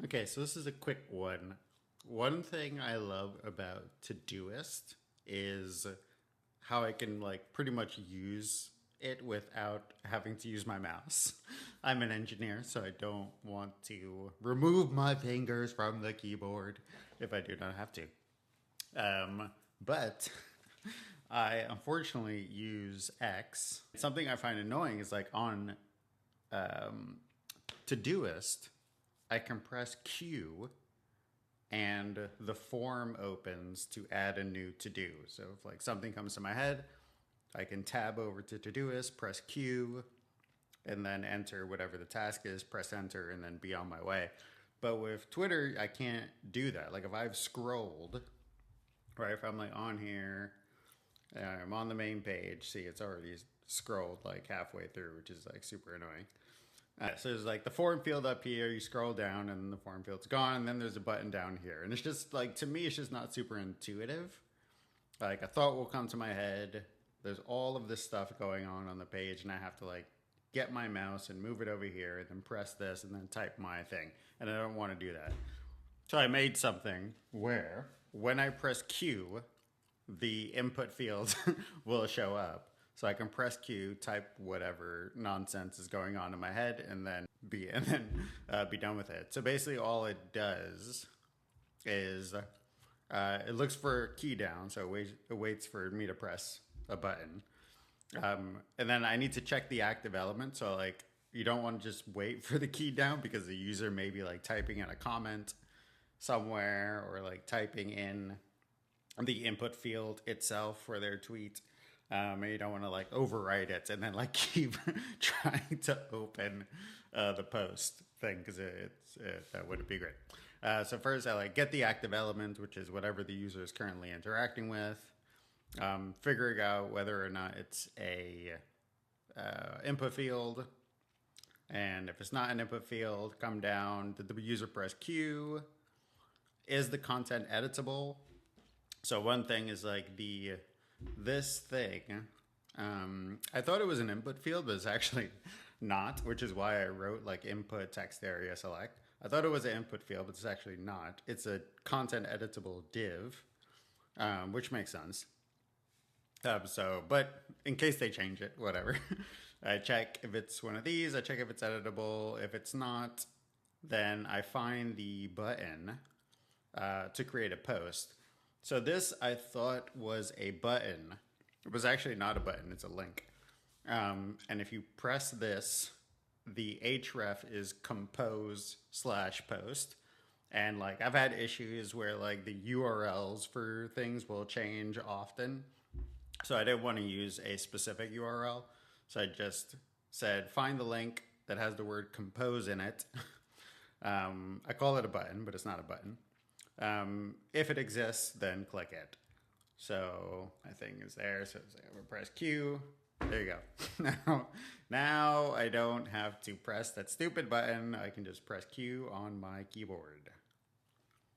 Okay, so this is a quick one. One thing I love about Todoist is how I can like pretty much use it without having to use my mouse. I'm an engineer, so I don't want to remove my fingers from the keyboard if I do not have to. But I unfortunately use X. Something I find annoying is like on Todoist, I can press Q and the form opens to add a new to do. So if like something comes to my head, I can tab over to Todoist, press Q, and then enter whatever the task is, press enter, and then be on my way. But with Twitter, I can't do that. Like if I've scrolled, right, if I'm like on here, I'm on the main page, see it's already scrolled like halfway through, which is like super annoying. So there's like the form field up here, you scroll down and the form field's gone, and then there's a button down here. And it's just like, to me, it's just not super intuitive. Like a thought will come to my head, there's all of this stuff going on the page, and I have to like get my mouse and move it over here, and then press this, and then type my thing. And I don't want to do that. So I made something where when I press Q, the input field will show up. So I can press Q, type whatever nonsense is going on in my head, and then be done with it. So basically, all it does is it looks for a key down, so it waits for me to press a button, and then I need to check the active element. So like, you don't want to just wait for the key down because the user may be like typing in a comment somewhere or like typing in the input field itself for their tweet. And you don't want to like overwrite it and then like keep trying to open the post thing because that wouldn't be great. So first I like get the active element, which is whatever the user is currently interacting with, figuring out whether or not it's a input field. And if it's not an input field, come down, did the user press Q? Is the content editable? So one thing is like this thing, I thought it was an input field, but it's actually not, which is why I wrote like input text area select. I thought it was an input field, but it's actually not. It's a content editable div, which makes sense. But in case they change it, whatever. I check if it's one of these, I check if it's editable. If it's not, then I find the button to create a post. So this I thought was a button. It was actually not a button, it's a link. And if you press this, the href is compose/post. And like I've had issues where like the URLs for things will change often. So I didn't want to use a specific URL. So I just said, find the link that has the word compose in it. I call it a button, but it's not a button. If it exists, then click it. So my thing is there. So I'm gonna press Q. There you go. Now I don't have to press that stupid button. I can just press Q on my keyboard.